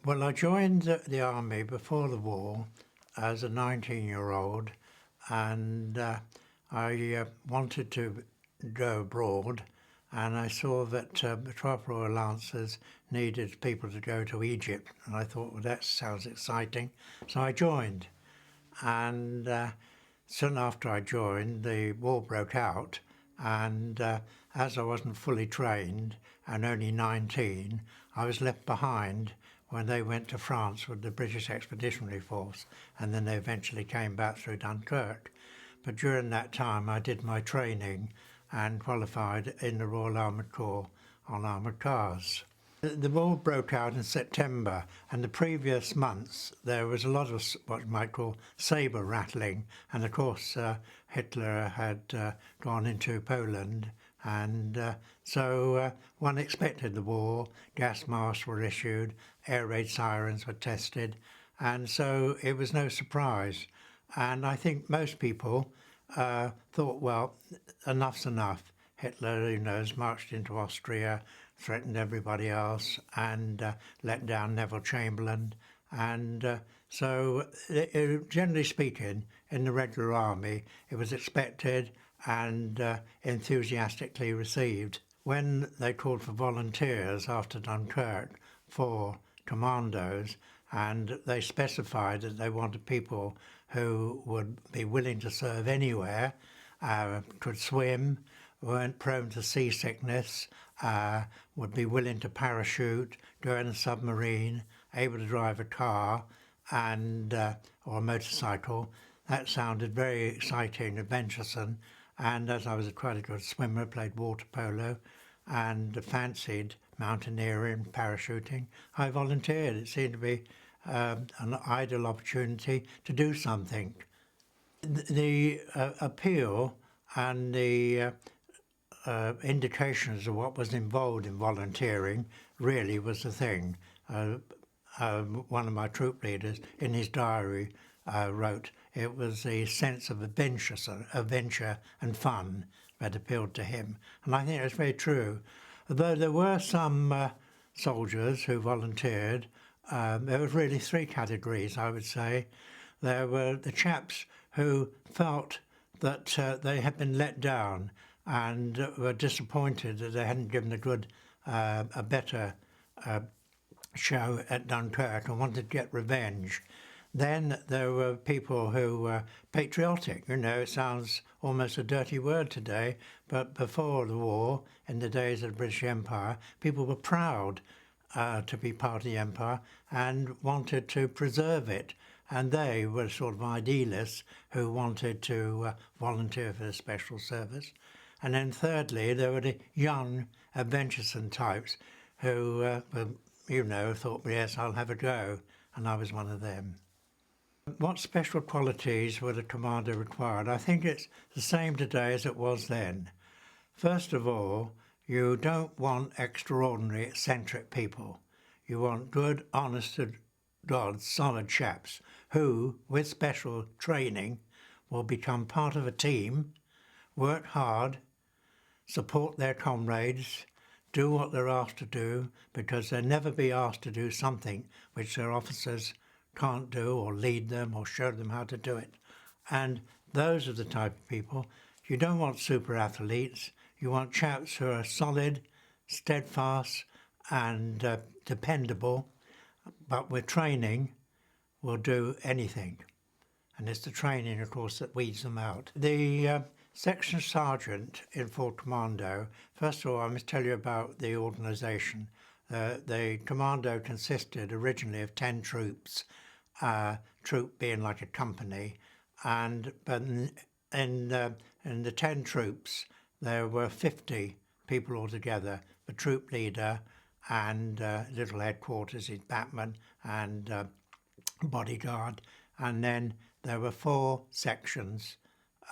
Well, I joined the army before the war as a 19-year-old, and I wanted to go abroad, and I saw that the 12th Royal Lancers needed people to go to Egypt, and I thought, well, that sounds exciting, so I joined. And soon after I joined, the war broke out, and as I wasn't fully trained and only 19, I was left behind when they went to France with the British Expeditionary Force, and then they eventually came back through Dunkirk. But during that time I did my training and qualified in the Royal Armoured Corps on armoured cars. The war broke out in September, and the previous months there was a lot of what you might call sabre rattling, and of course Hitler had gone into Poland, and so one expected the war. Gas masks were issued, air raid sirens were tested, and so it was no surprise. And I think most people thought, well, enough's enough. Hitler, who knows, marched into Austria, threatened everybody else, and let down Neville Chamberlain. And so, generally speaking, in the regular army, it was expected and enthusiastically received. When they called for volunteers after Dunkirk for Commandos, and they specified that they wanted people who would be willing to serve anywhere, could swim, weren't prone to seasickness, would be willing to parachute, go in a submarine, able to drive a car and or a motorcycle. That sounded very exciting, adventuresome, and as I was quite a good swimmer, played water polo and fancied mountaineering, parachuting, I volunteered. It seemed to be an ideal opportunity to do something. The appeal and the indications of what was involved in volunteering really was the thing. One of my troop leaders in his diary wrote, it was the sense of adventure and fun that appealed to him. And I think that's very true. Although there were some soldiers who volunteered, there was really three categories, I would say. There were the chaps who felt that they had been let down and were disappointed that they hadn't given a better show at Dunkirk and wanted to get revenge. Then there were people who were patriotic. You know, it sounds almost a dirty word today, but before the war, in the days of the British Empire, people were proud to be part of the empire and wanted to preserve it. And they were sort of idealists who wanted to volunteer for the special service. And then thirdly, there were the young, adventuresome types who, thought, yes, I'll have a go. And I was one of them. What special qualities would a commander require? I think it's the same today as it was then. First of all, you don't want extraordinary, eccentric people. You want good, honest to God, solid chaps who, with special training, will become part of a team, work hard, support their comrades, do what they're asked to do, because they'll never be asked to do something which their officers can't do, or lead them or show them how to do it. And those are the type of people. You don't want super athletes. You want chaps who are solid, steadfast and dependable, but with training will do anything. And it's the training, of course, that weeds them out. The section sergeant in 4 Commando, first of all, I must tell you about the organisation. The commando consisted originally of 10 troops, troop being like a company, but in the 10 troops there were 50 people altogether, the troop leader and little headquarters, his batman and bodyguard, and then there were 4 sections,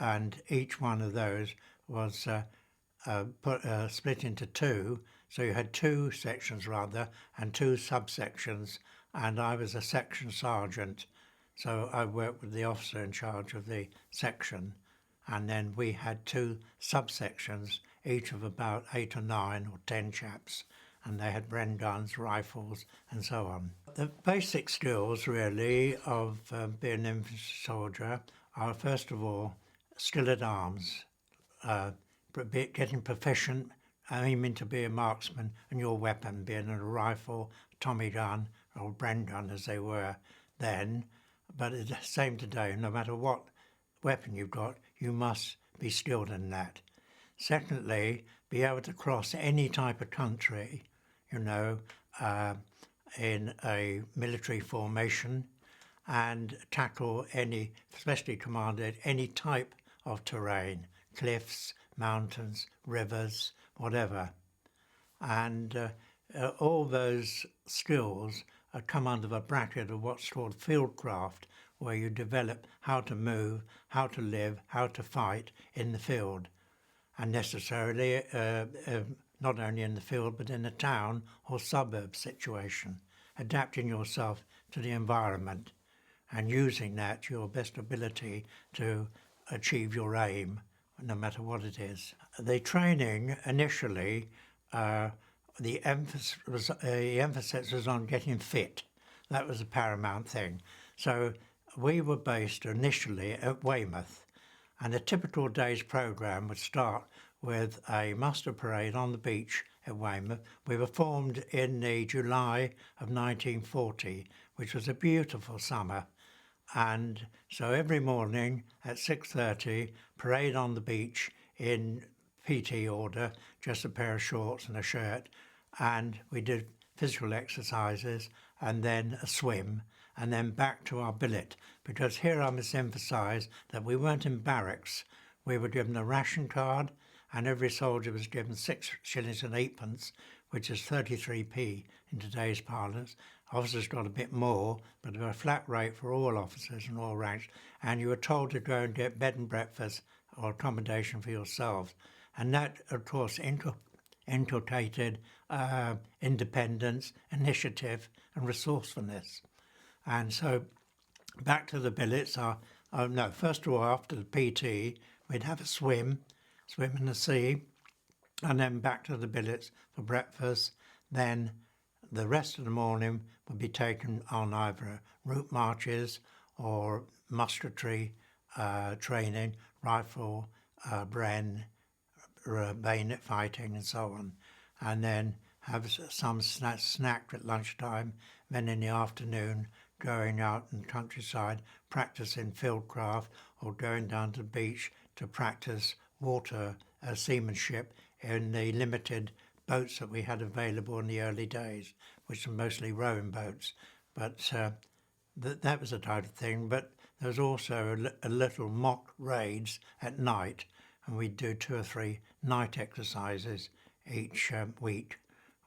and each one of those was split into 2, so you had 2 sections rather, and 2 subsections, and I was a section sergeant, so I worked with the officer in charge of the section, and then we had 2 subsections, each of about 8 or 9 or 10 chaps, and they had Bren guns, rifles, and so on. The basic skills, really, of being an infantry soldier are, first of all, skill at arms, getting proficient, aiming to be a marksman, and your weapon being a rifle, Tommy gun, or Bren gun as they were then. But it's the same today. No matter what weapon you've got, you must be skilled in that. Secondly, be able to cross any type of country, you know, in a military formation, and tackle any, especially commanded, any type of terrain, cliffs, mountains, rivers, whatever. And all those skills come under the bracket of what's called fieldcraft, where you develop how to move, how to live, how to fight in the field, and necessarily not only in the field but in a town or suburb situation, adapting yourself to the environment and using that to your best ability to achieve your aim, no matter what it is. The training initially, the emphasis was on getting fit. That was the paramount thing. So we were based initially at Weymouth, and a typical day's programme would start with a muster parade on the beach at Weymouth. We were formed in the July of 1940, which was a beautiful summer. And so every morning at 6:30, parade on the beach in PT order, just a pair of shorts and a shirt, and we did physical exercises and then a swim and then back to our billet, because here I must emphasise that we weren't in barracks. We were given a ration card, and every soldier was given 6 shillings and 8pence, which is 33p in today's parlance. Officers got a bit more, but there was a flat rate for all officers and all ranks, and you were told to go and get bed and breakfast or accommodation for yourselves. And that, of course, inculcated independence, initiative, and resourcefulness. And so, back to the billets. First of all, after the PT, we'd have a swim in the sea, and then back to the billets for breakfast. Then the rest of the morning would be taken on either route marches or musketry training, rifle, Bren, bayonet fighting, and so on. And then have some snack at lunchtime. Then in the afternoon, going out in the countryside, practicing fieldcraft, or going down to the beach to practice water seamanship in the limited boats that we had available in the early days, which were mostly rowing boats. But that was a type of thing. But there was also a little mock raids at night, and we'd do 2 or 3 night exercises each week,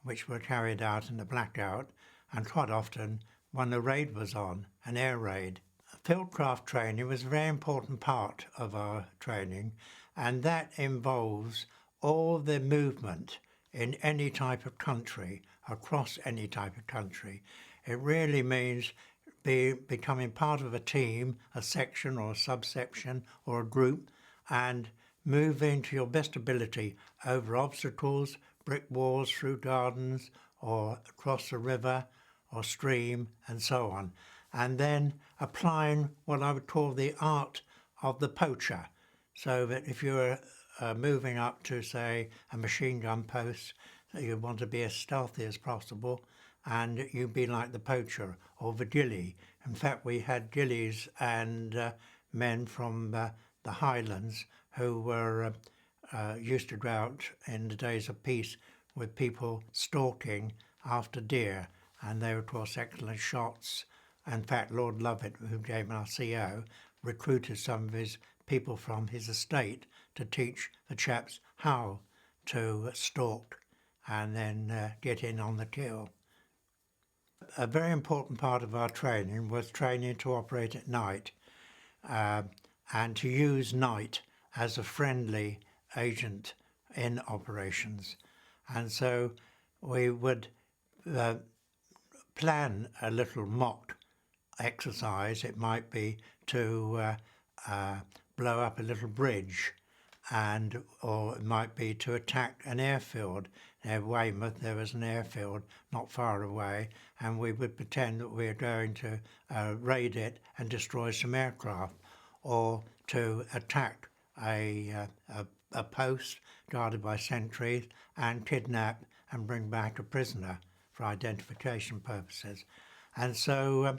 which were carried out in the blackout, and quite often when the raid was on, an air raid. Fieldcraft training was a very important part of our training, and that involves all the movement in any type of country, across any type of country. It really means becoming part of a team, a section or a subsection or a group, and moving to your best ability over obstacles, brick walls, through gardens, or across the river or stream, and so on. And then applying what I would call the art of the poacher, so that if you're moving up to, say, a machine gun post, you want to be as stealthy as possible, and you be like the poacher or the ghillie. In fact, we had ghillies and men from the Highlands who were used to go out in the days of peace with people stalking after deer, and they were, of course, excellent shots. In fact, Lord Lovat, who became our CO, recruited some of his people from his estate to teach the chaps how to stalk and then get in on the kill. A very important part of our training was training to operate at night and to use night as a friendly agent in operations. And so we would plan a little mock exercise. It might be to blow up a little bridge, or it might be to attack an airfield. near Weymouth, there was an airfield not far away, and we would pretend that we were going to raid it and destroy some aircraft, or to attack a post guarded by sentries and kidnap and bring back a prisoner for identification purposes. And so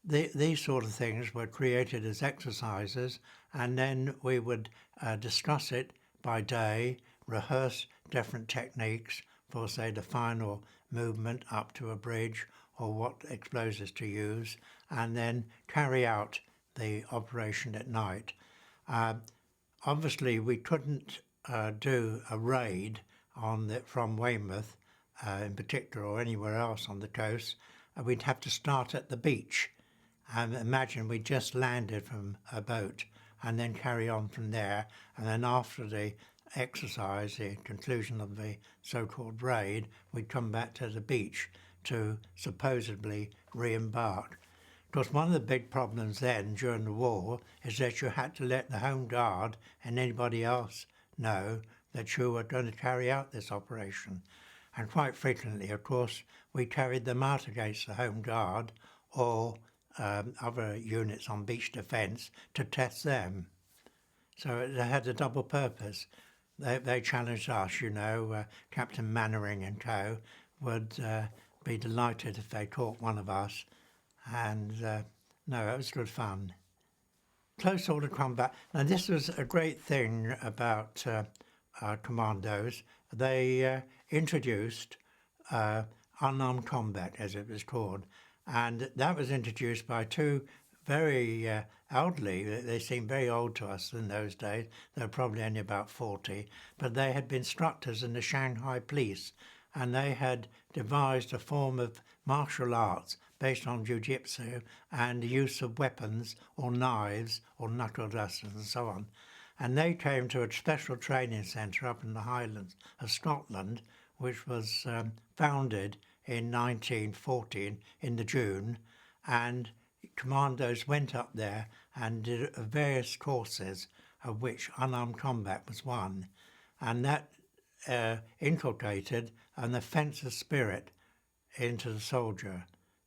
these sort of things were created as exercises, and then we would discuss it by day, rehearse different techniques for, say, the final movement up to a bridge or what explosives to use, and then carry out the operation at night. Obviously, we couldn't do a raid from Weymouth in particular, or anywhere else on the coast. We'd have to start at the beach. And imagine we just landed from a boat and then carry on from there. And then after the exercise, the conclusion of the so-called raid, we'd come back to the beach to supposedly re-embark. Because one of the big problems then during the war is that you had to let the Home Guard and anybody else know that you were going to carry out this operation. And quite frequently, of course, we carried them out against the Home Guard or other units on beach defence to test them. So it had a double purpose. They challenged us, you know, Captain Mannering and co. would be delighted if they caught one of us. And no, it was good fun. Close order combat. Now this was a great thing about Commandos. They introduced unarmed combat, as it was called. And that was introduced by two very elderly. They seemed very old to us in those days. They were probably only about 40. But they had been instructors in the Shanghai police. And they had devised a form of martial arts based on jujitsu and the use of weapons or knives or knuckle dusters and so on. And they came to a special training centre up in the Highlands of Scotland, which was founded in 1914 in the June, and Commandos went up there and did various courses, of which unarmed combat was one, and that inculcated an offensive spirit into the soldier,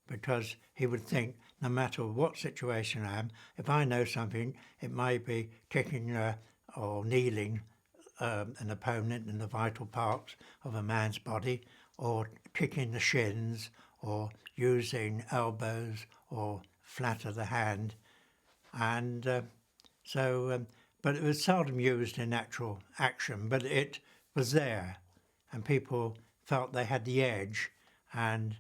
because he would think, no matter what situation I am, if I know something, it may be kicking or kneeling an opponent in the vital parts of a man's body, or kicking the shins, or using elbows or flat of the hand. And but it was seldom used in actual action, but it was there, and people felt they had the edge and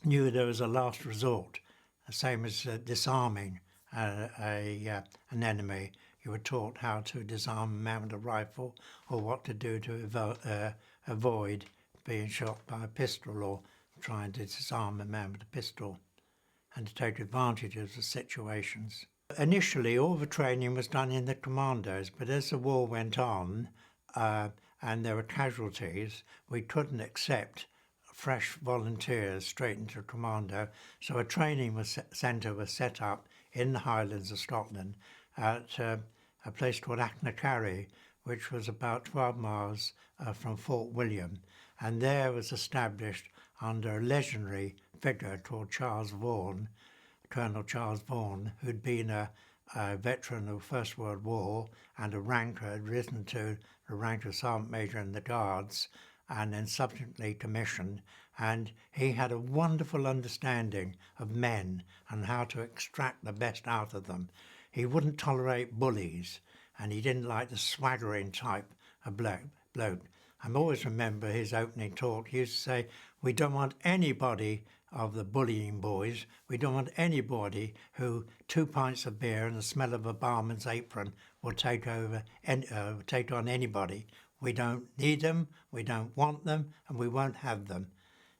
knew there was a last resort, the same as disarming an enemy. You were taught how to disarm a man with a rifle, or what to do to avoid being shot by a pistol, or trying to disarm a man with a pistol, and to take advantage of the situations. Initially, all the training was done in the Commandos, but as the war went on and there were casualties, we couldn't accept fresh volunteers straight into a commando, so a training centre was set up in the Highlands of Scotland at a place called Achnacarry, which was about 12 miles from Fort William, and there was established under a legendary figure called Charles Vaughan, Colonel Charles Vaughan, who'd been a veteran of the First World War and a ranker, had risen to the rank of Sergeant Major in the Guards and then subsequently commissioned, and he had a wonderful understanding of men and how to extract the best out of them. He wouldn't tolerate bullies, and he didn't like the swaggering type of bloke. I always remember his opening talk. He used to say, "We don't want anybody of the bullying boys. We don't want anybody who 2 pints of beer and the smell of a barman's apron will take on anybody. We don't need them, we don't want them, and we won't have them."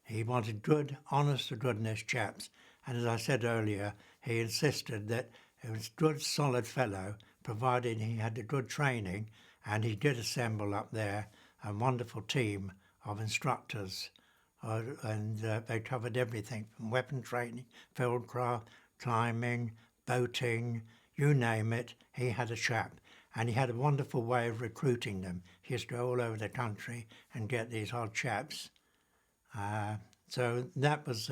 He wanted good, honest-to-goodness chaps. And as I said earlier, he insisted that he was a good, solid fellow, provided he had a good training, and he did assemble up there a wonderful team of instructors. And they covered everything from weapon training, fieldcraft, climbing, boating, you name it, he had a chap. and he had a wonderful way of recruiting them. He used to go all over the country and get these odd chaps. So that was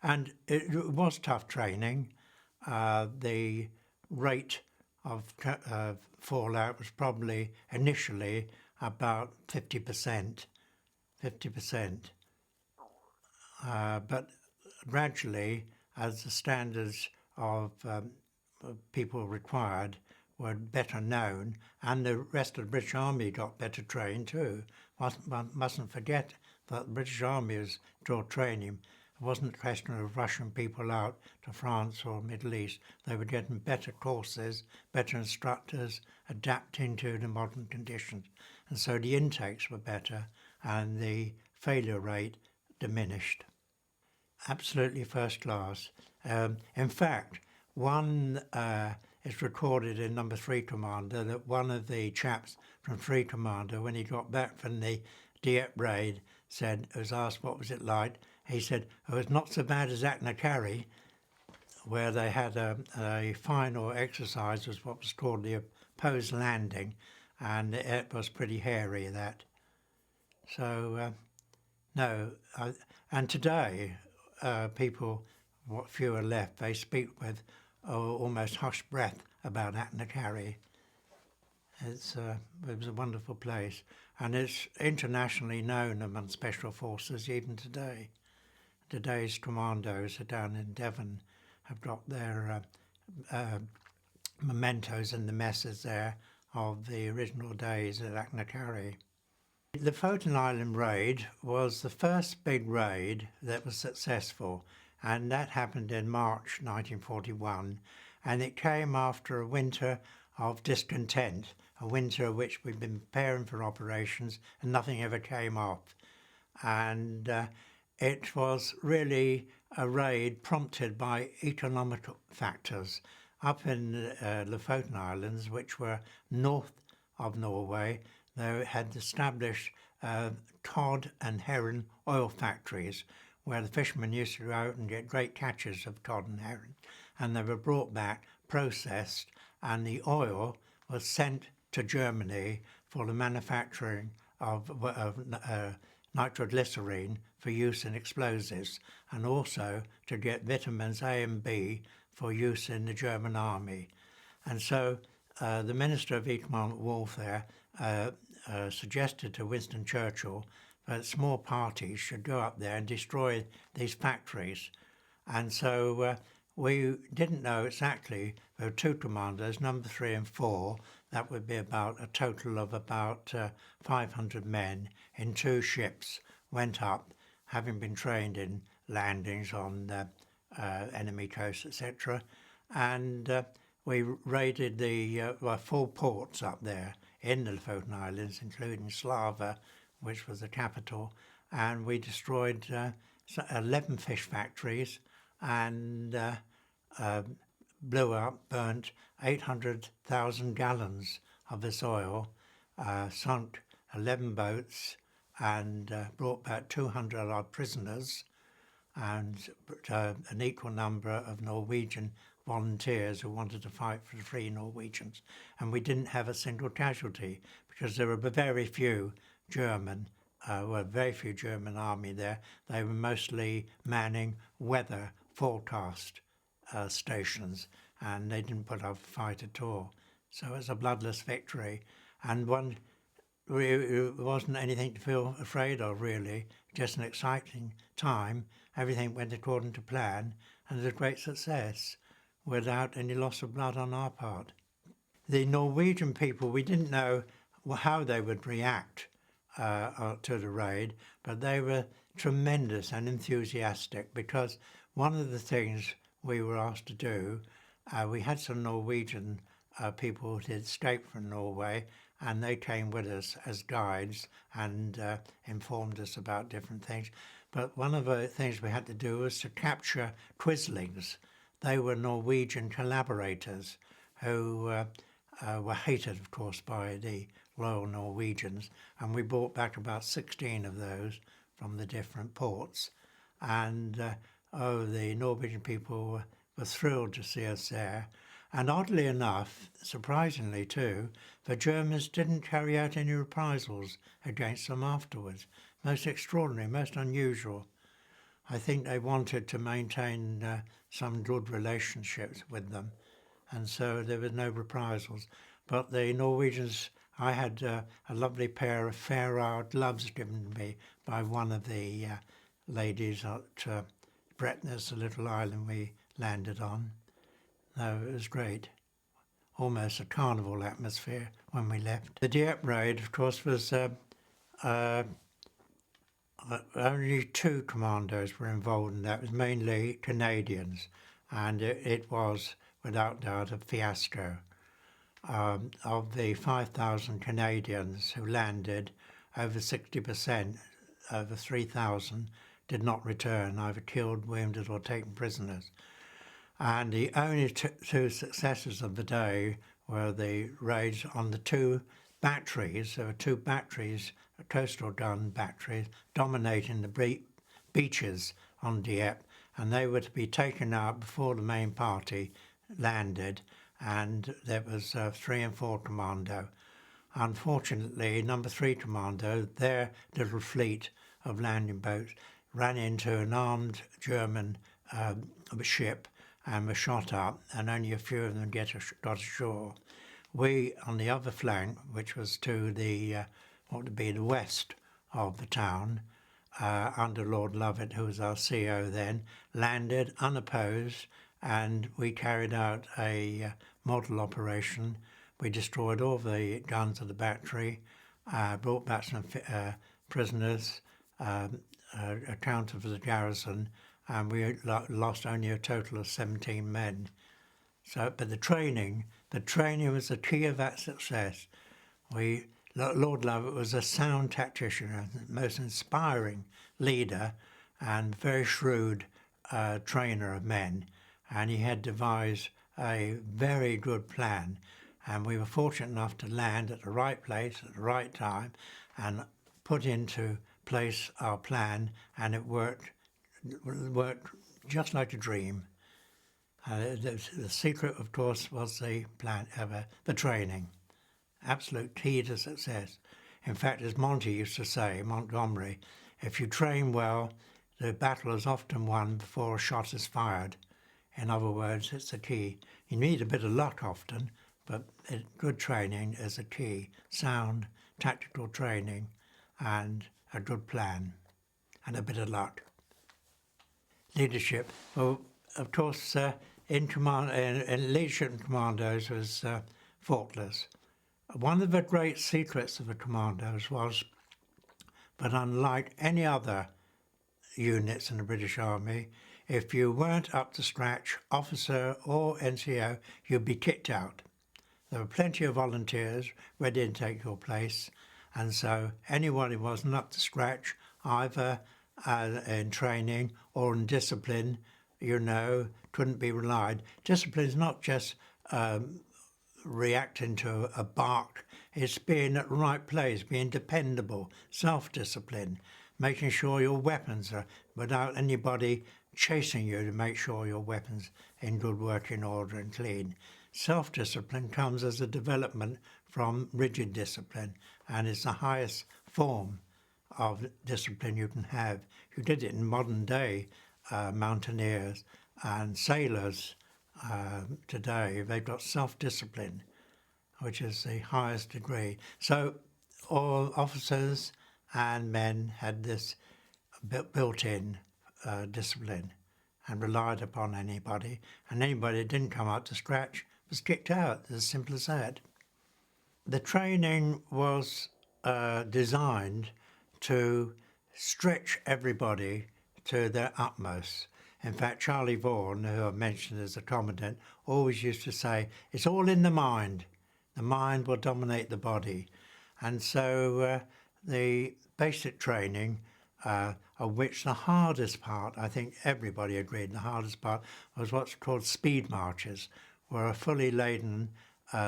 and it was tough training. The rate of fallout was probably initially about 50%, but gradually, as the standards of people required were better known, and the rest of the British Army got better trained too. One mustn't forget that the British Army was dual training. It wasn't a question of rushing people out to France or Middle East. They were getting better courses, better instructors, adapting to the modern conditions. And so the intakes were better and the failure rate diminished. Absolutely first class. In fact, one is recorded in No.4 Commando that one of the chaps from 3 Commando, when he got back from the Dieppe Raid, was asked what was it like. He said, "Oh, it's not so bad as Achnacarry," where they had a final exercise, was what was called the opposed landing, and it was pretty hairy, that. So, no, and today, people, what few are left, they speak with almost hushed breath about Achnacarry. It was a wonderful place, and it's internationally known among special forces even today. Today's Commandos are down in Devon, have got their mementos in the messes there of the original days at Achnacarry. The Lofoten Island raid was the first big raid that was successful, and that happened in March 1941, and it came after a winter of discontent, a winter in which we'd been preparing for operations and nothing ever came off. And it was really a raid prompted by economic factors. Up in the Lofoten Islands, which were north of Norway, they had established cod and herring oil factories where the fishermen used to go out and get great catches of cod and herring, and they were brought back, processed, and the oil was sent to Germany for the manufacturing of nitroglycerine for use in explosives, and also to get vitamins A and B for use in the German army. And so the Minister of Economic Warfare suggested to Winston Churchill that small parties should go up there and destroy these factories. And so we didn't know exactly. There were 2 commandos, No.3 and 4. That would be about a total of about 500 men in 2 ships, went up, having been trained in landings on enemy coasts, etc. And we raided the 4 ports up there in the Lofoten Islands, including Slava, which was the capital, and we destroyed 11 fish factories and burnt 800,000 gallons of this oil, sunk 11 boats, and brought back 200 odd prisoners, and an equal number of Norwegian volunteers who wanted to fight for the free Norwegians. And we didn't have a single casualty because there were very few German army there. They were mostly manning weather forecast stations, and they didn't put up a fight at all. So it was a bloodless victory, and it wasn't anything to feel afraid of, really, just an exciting time. Everything went according to plan, and it was a great success without any loss of blood on our part. The Norwegian people, we didn't know how they would react to the raid, but they were tremendous and enthusiastic, because one of the things we were asked to do, we had some Norwegian people who had escaped from Norway, and they came with us as guides and informed us about different things. But one of the things we had to do was to capture Quislings. They were Norwegian collaborators who were hated, of course, by the Royal Norwegians, and we brought back about 16 of those from the different ports. And the Norwegian people were thrilled to see us there. And oddly enough, surprisingly too, the Germans didn't carry out any reprisals against them afterwards. Most extraordinary, most unusual. I think they wanted to maintain some good relationships with them, and so there was no reprisals. But the Norwegians, I had a lovely pair of fair hour gloves given to me by one of the ladies at Bretnes, the little island we landed on. No, it was great. Almost a carnival atmosphere when we left. The Dieppe Raid, of course, was only 2 commandos were involved in that. It was mainly Canadians, and it was, without doubt, a fiasco. Of the 5,000 Canadians who landed, over 60%, over 3,000, did not return, either killed, wounded or taken prisoners. And the only two successes of the day were the raids on the 2 batteries. There were 2 batteries, coastal gun batteries, dominating the beaches on Dieppe, and they were to be taken out before the main party landed, and there was 3 and 4 Commando. Unfortunately, No. 3 Commando, their little fleet of landing boats, ran into an armed German ship and were shot up, and only a few of them got ashore. We, on the other flank, which was to the what would be the west of the town, under Lord Lovat, who was our CO then, landed unopposed, and we carried out a model operation. We destroyed all the guns of the battery, brought back some prisoners, accounted for the garrison, and we lost only a total of 17 men. So, but the training was the key of that success. Lord Lovat was a sound tactician, a most inspiring leader, and very shrewd trainer of men, and he had devised a very good plan, and we were fortunate enough to land at the right place at the right time and put into place our plan, and it worked just like a dream. The secret, of course, was the plan, the training. Absolute key to success. In fact, as Monty used to say, Montgomery, if you train well, the battle is often won before a shot is fired. In other words, it's the key. You need a bit of luck often, but good training is a key. Sound, tactical training, and a good plan, and a bit of luck. Leadership. Well, of course, in leadership in commandos was faultless. One of the great secrets of the commandos was that unlike any other units in the British Army, if you weren't up to scratch, officer or NCO, you'd be kicked out. There were plenty of volunteers ready to take your place, and so anyone who wasn't up to scratch, either in training or in discipline, couldn't be relied. Discipline is not just reacting to a bark, it's being at the right place, being dependable, self-discipline, making sure your weapons are without anybody chasing you to make sure your weapons in good working order and clean. Self-discipline comes as a development from rigid discipline, and it's the highest form of discipline you can have. You did it in modern day mountaineers and sailors today. They've got self-discipline, which is the highest degree. So all officers and men had this built-in discipline and relied upon anybody, and anybody that didn't come up to scratch was kicked out. It's as simple as that. The training was designed to stretch everybody to their utmost. In fact, Charlie Vaughan, who I mentioned as a commandant, always used to say, it's all in the mind. The mind will dominate the body. And so the basic training, of which the hardest part, I think everybody agreed, the hardest part was what's called speed marches, where a fully laden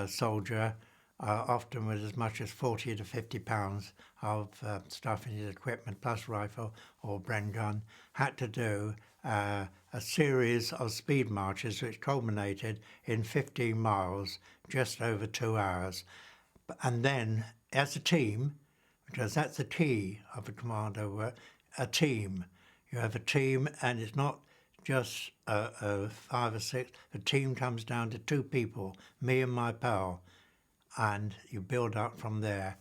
soldier, often with as much as 40 to 50 pounds of stuff in his equipment, plus rifle or Bren gun, had to do a series of speed marches which culminated in 15 miles, just over 2 hours. And then, as a team, because that's the key of a commando work, a team. You have a team, and it's not just 5 or 6. The team comes down to 2 people, me and my pal, and you build up from there.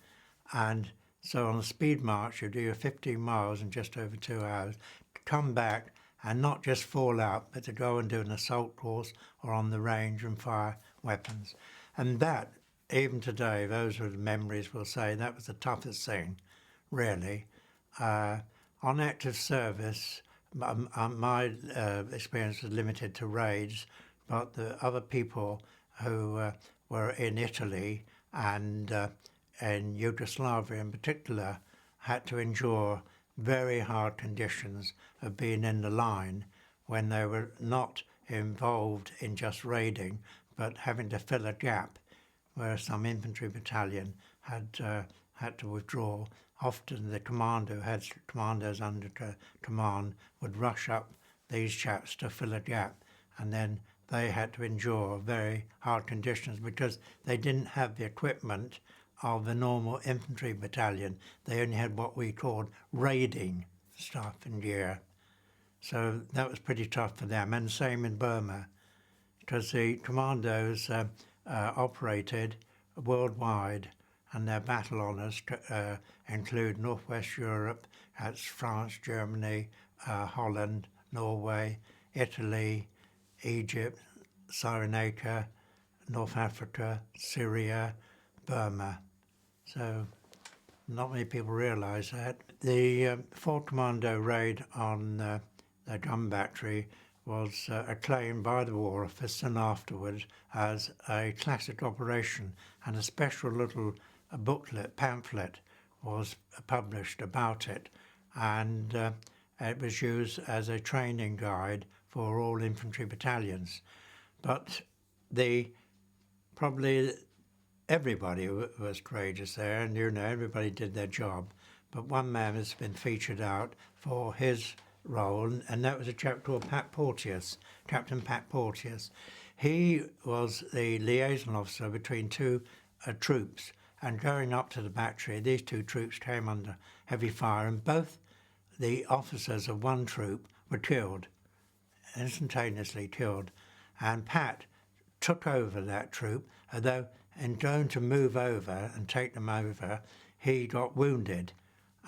And so on a speed march, you do your 15 miles in just over 2 hours, to come back and not just fall out, but to go and do an assault course or on the range and fire weapons. And that, even today, those with memories will say that was the toughest thing, really. On active service, my experience was limited to raids, but the other people who were in Italy and in Yugoslavia in particular had to endure very hard conditions of being in the line when they were not involved in just raiding, but having to fill a gap where some infantry battalion had to withdraw. Often the commando had commandos under command would rush up these chaps to fill a gap, and then they had to endure very hard conditions because they didn't have the equipment of the normal infantry battalion. They only had what we called raiding stuff and gear. So that was pretty tough for them, and same in Burma, because the commandos operated worldwide, and their battle honours include Northwest Europe, that's France, Germany, Holland, Norway, Italy, Egypt, Cyrenaica, North Africa, Syria, Burma. So not many people realise that. The 4 Commando raid on the gun battery was acclaimed by the War Office and afterwards as a classic operation, and a special little pamphlet was published about it, and it was used as a training guide for all infantry battalions. But probably everybody was courageous there, and everybody did their job, but one man has been featured out for his role, and that was a chap called Captain Pat Porteous. He was the liaison officer between 2 troops, and going up to the battery, these 2 troops came under heavy fire, and both the officers of one troop were killed, instantaneously killed, and Pat took over that troop, although in going to move over and take them over, he got wounded,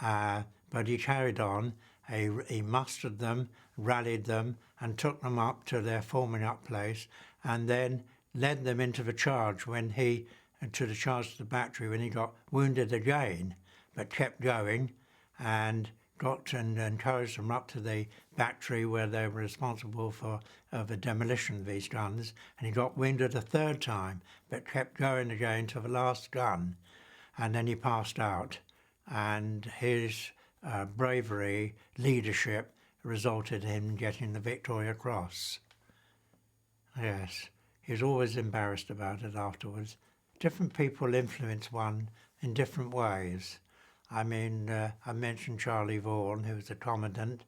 but he carried on. He mustered them, rallied them, and took them up to their forming up place, and then led them into the charge to the battery when he got wounded again, but kept going and got and encouraged them up to the battery where they were responsible for the demolition of these guns, and he got wounded a 3rd time, but kept going again to the last gun, and then he passed out, and his bravery, leadership, resulted in him getting the Victoria Cross. Yes, he was always embarrassed about it afterwards. Different people influence one in different ways. I mean, I mentioned Charlie Vaughan, who was the commandant.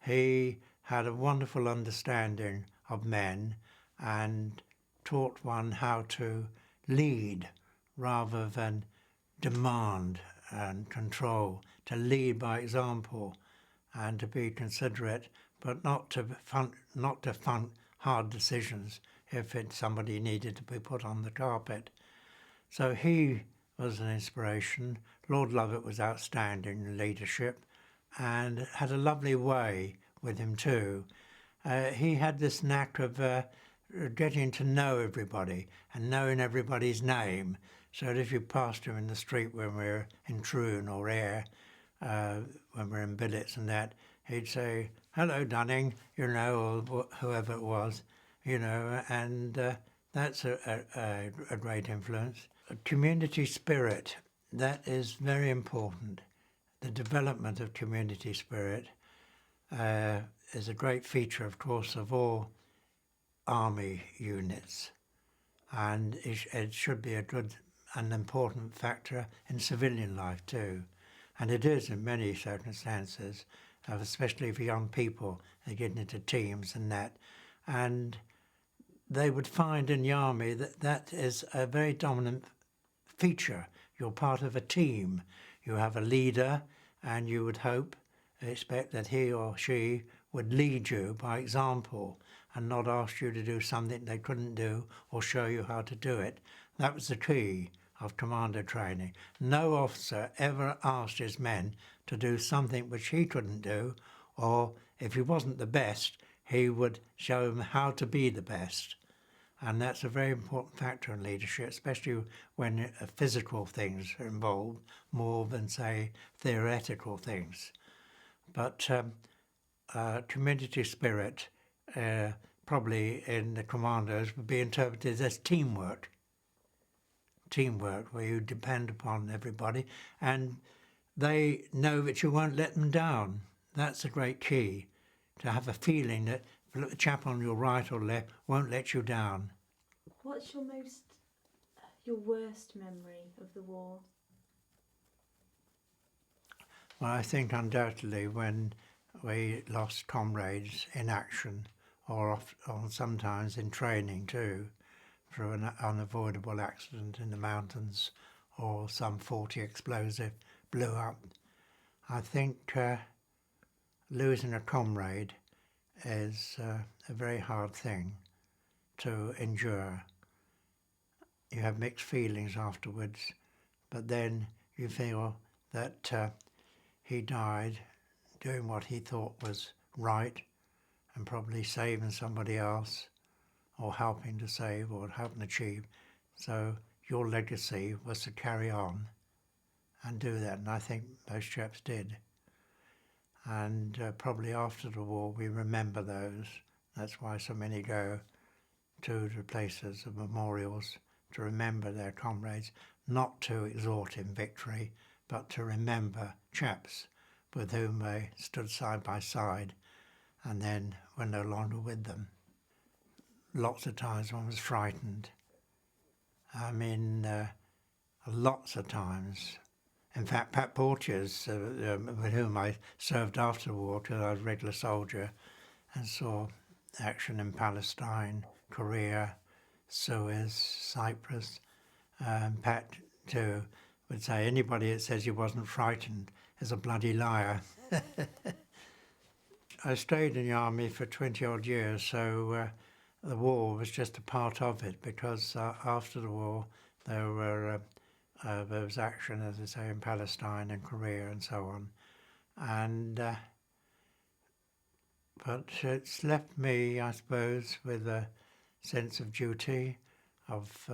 He had a wonderful understanding of men and taught one how to lead rather than demand and control, to lead by example and to be considerate, but not to funk hard decisions if somebody needed to be put on the carpet. So he was an inspiration. Lord Lovat was outstanding in leadership and had a lovely way with him too. He had this knack of getting to know everybody and knowing everybody's name, so that if you passed him in the street when we were in Troon or Ayr, when we were in billets and that, he'd say, "Hello, Dunning," or whoever it was, and that's a great influence. A community spirit, that is very important. The development of community spirit is a great feature, of course, of all army units, and it should be a good and important factor in civilian life too, and it is in many circumstances, especially for young people. They get into teams and that. And they would find in the army that that is a very dominant feature. You're part of a team. You have a leader, and you would expect that he or she would lead you by example and not ask you to do something they couldn't do or show you how to do it. That was the key of commando training. No officer ever asked his men to do something which he couldn't do, or if he wasn't the best, he would show them how to be the best. And that's a very important factor in leadership, especially when physical things are involved more than, say, theoretical things. But community spirit, probably in the commandos, would be interpreted as teamwork. Teamwork, where you depend upon everybody, and they know that you won't let them down. That's a great key, to have a feeling that the chap on your right or left won't let you down. What's your worst memory of the war? Well, I think undoubtedly when we lost comrades in action, or sometimes in training too, through an unavoidable accident in the mountains, or some faulty explosive blew up. I think losing a comrade is a very hard thing to endure. You have mixed feelings afterwards, but then you feel that he died doing what he thought was right and probably saving somebody else or helping to save or helping achieve. So your legacy was to carry on and do that, and I think most chaps did. And probably after the war we remember those. That's why so many go to the places of memorials to remember their comrades, not to exhort in victory, but to remember chaps with whom they stood side by side and then were no longer with them. Lots of times one was frightened. I mean, lots of times. In fact, Pat Porteous, with whom I served after the war because I was a regular soldier and saw action in Palestine, Korea, Suez, Cyprus. Pat too would say anybody that says he wasn't frightened is a bloody liar. I stayed in the army for 20 odd years, so the war was just a part of it, because after the war there was action, as I say, in Palestine and Korea and so on. And but it's left me, I suppose, with a sense of duty of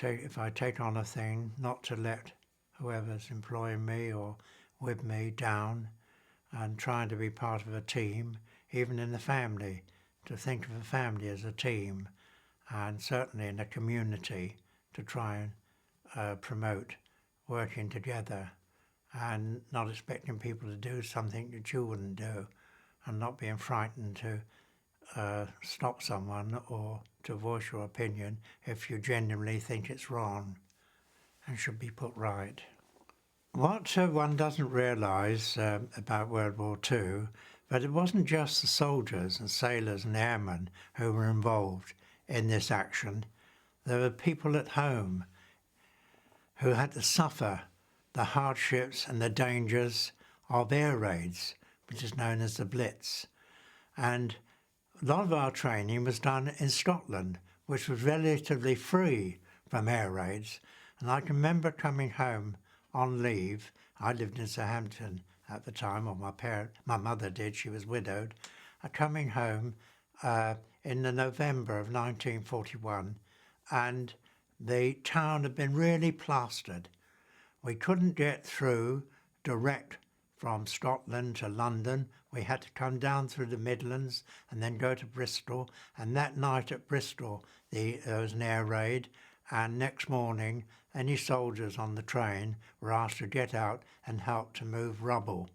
if I take on a thing, not to let whoever's employing me or with me down, and trying to be part of a team, even in the family, to think of the family as a team, and certainly in a community to try and promote working together and not expecting people to do something that you wouldn't do, and not being frightened to stop someone or to voice your opinion if you genuinely think it's wrong and should be put right. What one doesn't realise about World War II, but it wasn't just the soldiers and sailors and airmen who were involved in this action. There were people at home who had to suffer the hardships and the dangers of air raids, which is known as the Blitz. And a lot of our training was done in Scotland, which was relatively free from air raids. And I can remember coming home on leave. I lived in Southampton at the time, or my mother did, she was widowed. Coming home in the November of 1941, and the town had been really plastered. We couldn't get through direct from Scotland to London. We had to come down through the Midlands and then go to Bristol. And that night at Bristol, there was an air raid. And next morning, any soldiers on the train were asked to get out and help to move rubble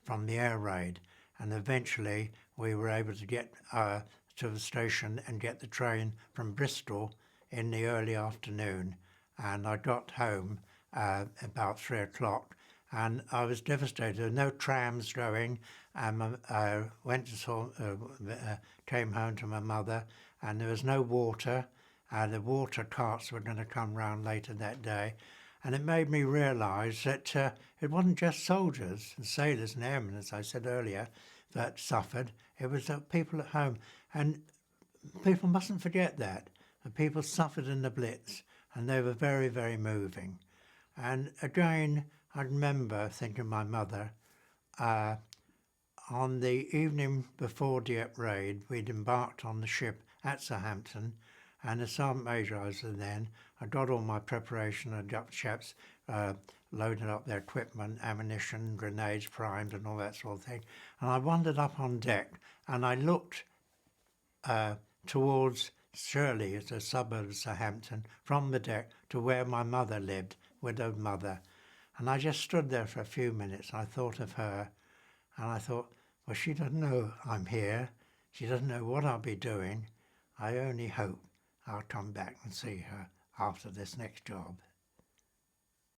from the air raid. And eventually, we were able to get to the station and get the train from Bristol in the early afternoon. And I got home about 3 o'clock, and I was devastated. There were no trams going, and I went to came home to my mother, and there was no water. The water carts were going to come round later that day, and it made me realise that it wasn't just soldiers and sailors and airmen, as I said earlier, that suffered. It was people at home, and people mustn't forget that. The people suffered in the Blitz, and they were very, very moving. And again, I remember thinking of my mother. On the evening before Dieppe Raid, we'd embarked on the ship at Southampton, and as Sergeant Major I was then, I got all my preparation, and got chaps loaded up their equipment, ammunition, grenades primed and all that sort of thing. And I wandered up on deck, and I looked towards Shirley, it's a suburb of Southampton, from the deck to where my mother lived, widowed mother. And I just stood there for a few minutes. I thought of her, and I thought, well, she doesn't know I'm here. She doesn't know what I'll be doing. I only hope I'll come back and see her after this next job.